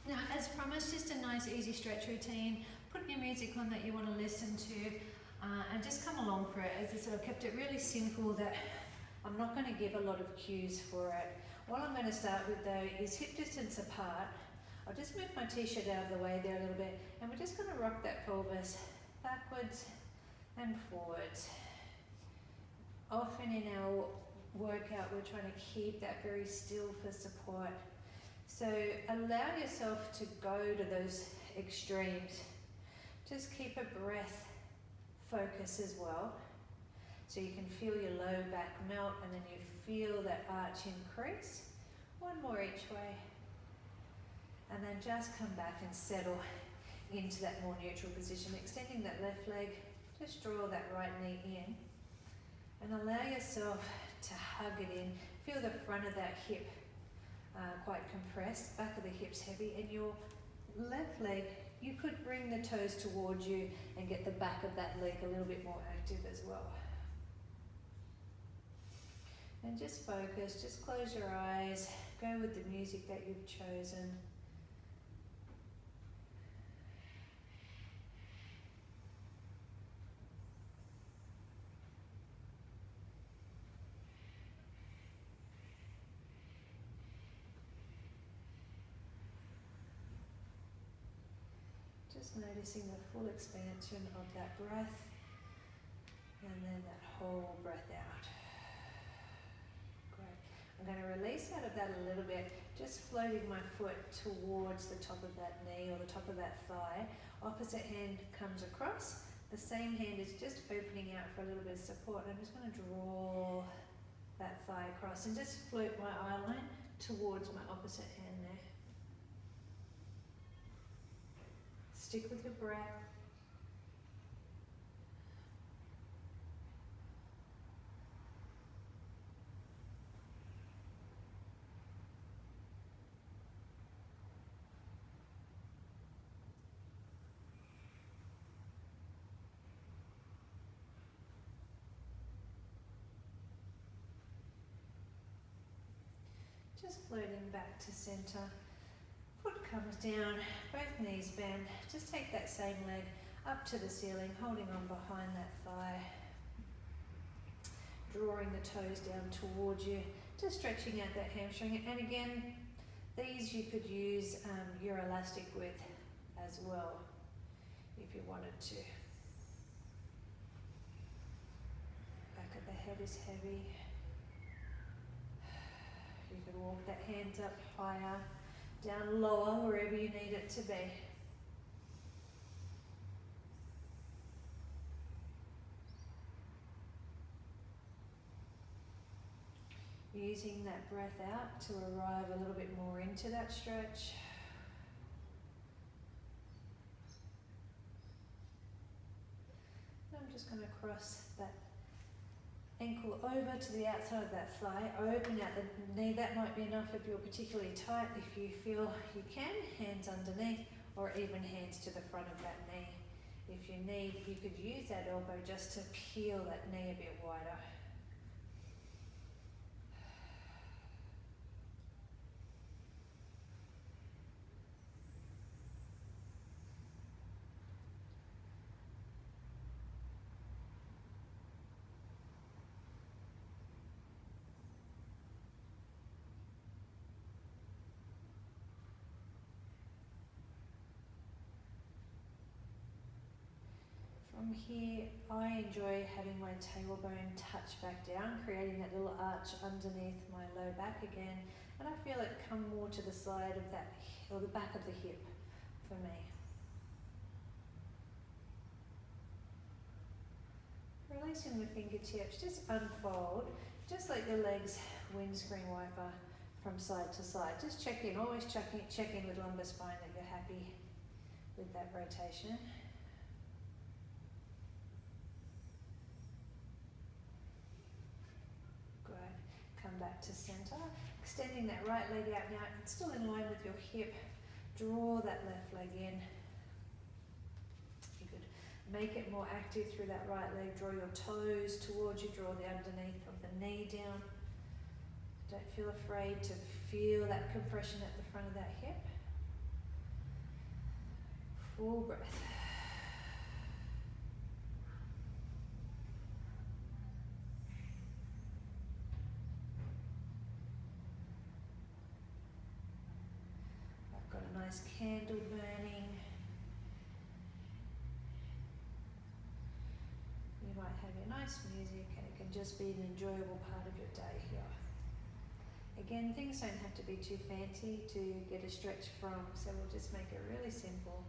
Now, as promised, just a nice easy stretch routine. Put your music on that you want to listen to and just come along for it. As I said, I've kept it really simple that I'm not going to give a lot of cues for it. What I'm going to start with though is hip distance apart. I'll just move my t-shirt out of the way there a little bit, and we're just going to rock that pelvis backwards and forwards. Often in our workout we're trying to keep that very still for support. So allow yourself to go to those extremes. Just keep a breath focus as well. So you can feel your low back melt and then you feel that arch increase. One more each way. And then just come back and settle into that more neutral position. Extending that left leg, just draw that right knee in. And allow yourself to hug it in. Feel the front of that hip quite compressed, back of the hips heavy, and your left leg, you could bring the toes towards you and get the back of that leg a little bit more active as well. And just focus, just close your eyes, go with the music that you've chosen. Just noticing the full expansion of that breath and then that whole breath out. Great. I'm going to release out of that a little bit, just floating my foot towards the top of that knee or the top of that thigh. Opposite hand comes across. The same hand is just opening out for a little bit of support. I'm just going to draw that thigh across and just float my eye line towards my opposite hand there. Stick with your breath. Just floating back to center. Foot comes down, both knees bend. Just take that same leg up to the ceiling, holding on behind that thigh. Drawing the toes down towards you, just stretching out that hamstring. And again, these you could use your elastic with as well, if you wanted to. Back of the head is heavy. You could walk that hands up higher, down lower, wherever you need it to be. Using that breath out to arrive a little bit more into that stretch. I'm just going to cross that ankle over to the outside of that thigh, open out the knee. That might be enough if you're particularly tight. If you feel you can, hands underneath or even hands to the front of that knee. If you need, you could use that elbow just to peel that knee a bit wider. From here, I enjoy having my tailbone touch back down, creating that little arch underneath my low back again, and I feel it come more to the side of that, or the back of the hip for me. Releasing the fingertips, just unfold, just like the legs windscreen wiper from side to side. Just check in, always check in with lumbar spine that you're happy with that rotation. Come back to center, extending that right leg out now, it's still in line with your hip. Draw that left leg in. You could make it more active through that right leg. Draw your toes towards you, draw the underneath of the knee down. Don't feel afraid to feel that compression at the front of that hip. Full breath. I've got a nice candle burning. You might have your nice music and it can just be an enjoyable part of your day here. Again, things don't have to be too fancy to get a stretch from, so we'll just make it really simple.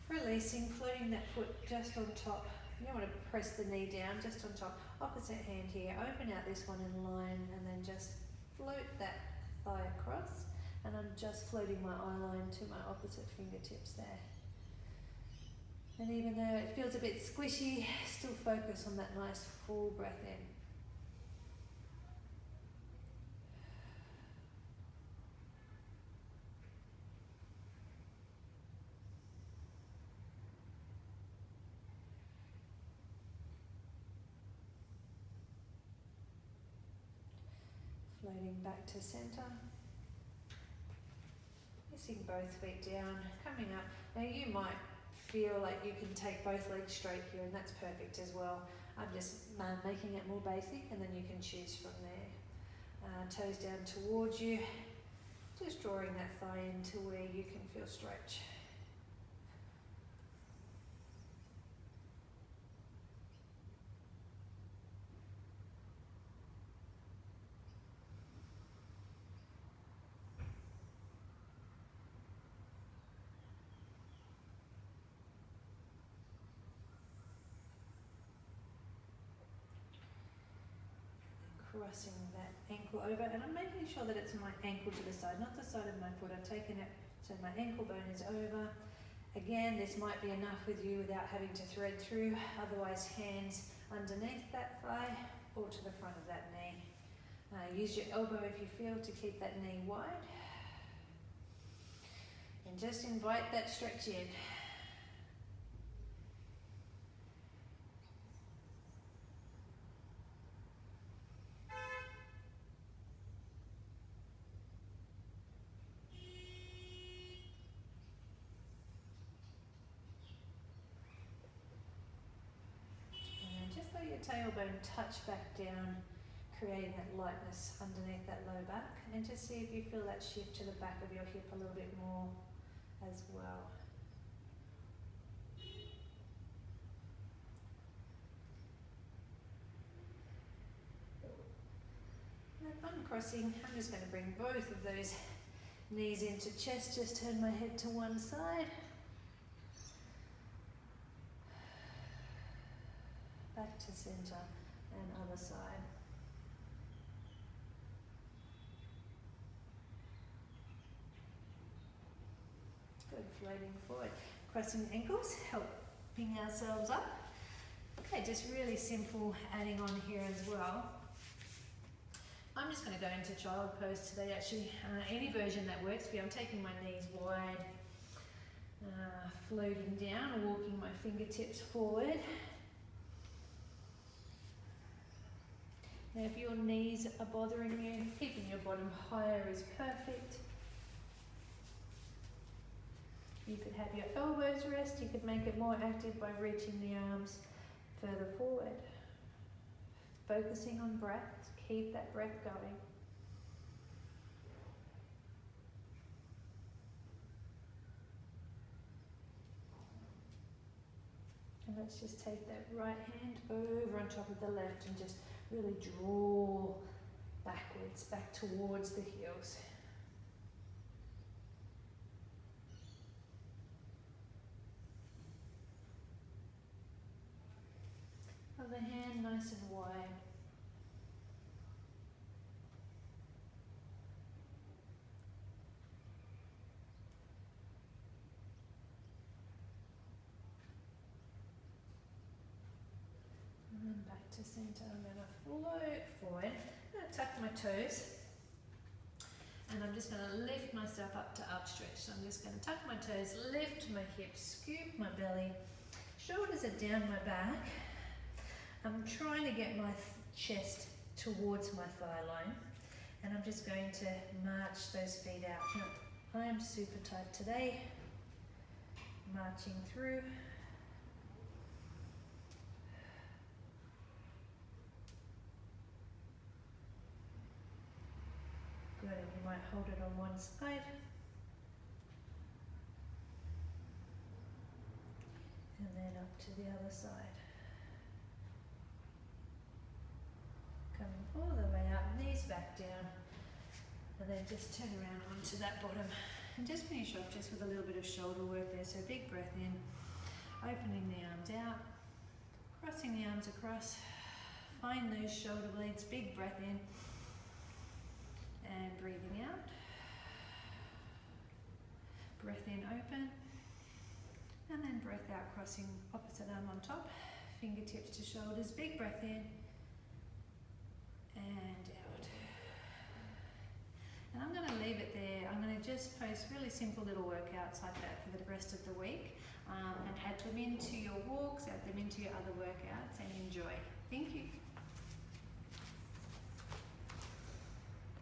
Releasing, floating that foot just on top. You don't want to press the knee down, just on top. Opposite hand here, open out this one in line and then just float that thigh across. And I'm just floating my eye line to my opposite fingertips there. And even though it feels a bit squishy, still focus on that nice full breath in. Floating back to center. Pressing both feet down, coming up. Now you might feel like you can take both legs straight here and that's perfect as well. I'm just making it more basic and then you can choose from there. Toes down towards you, just drawing that thigh into where you can feel stretch. Crossing that ankle over, and I'm making sure that it's my ankle to the side, not the side of my foot. I've taken it so my ankle bone is over. Again, this might be enough with you without having to thread through, otherwise hands underneath that thigh or to the front of that knee. Use your elbow if you feel to keep that knee wide. And just invite that stretch in. Tailbone touch back down, creating that lightness underneath that low back, and just see if you feel that shift to the back of your hip a little bit more as well. And uncrossing, I'm just going to bring both of those knees into chest, just turn my head to one side. Back to center and other side. Good, floating forward. Crossing ankles, helping ourselves up. Okay, just really simple adding on here as well. I'm just going to go into child pose today actually. Any version that works for you. I'm taking my knees wide, floating down, walking my fingertips forward. Now if your knees are bothering you, keeping your bottom higher is perfect. You could have your elbows rest, you could make it more active by reaching the arms further forward. Focusing on breath, keep that breath going. And let's just take that right hand over on top of the left and just really draw backwards, back towards the heels. Other hand nice and wide. And then back to center. I'm going to float forward. I'm going to tuck my toes. And I'm just going to lift myself up to upstretch. So I'm just going to tuck my toes, lift my hips, scoop my belly. Shoulders are down my back. I'm trying to get my chest towards my thigh line. And I'm just going to march those feet out. Now, I am super tight today. marching through. Good, and you might hold it on one side. And then up to the other side. Coming all the way up, knees back down. And then just turn around onto that bottom. And just finish off just with a little bit of shoulder work there. So big breath in, opening the arms out, crossing the arms across. Find those shoulder blades, big breath in. And breathing out. Breath in, open. And then breath out, crossing opposite arm on top. Fingertips to shoulders, big breath in. And out. And I'm going to leave it there. I'm going to just post really simple little workouts like that for the rest of the week, and add them into your walks, add them into your other workouts, and enjoy. Thank you.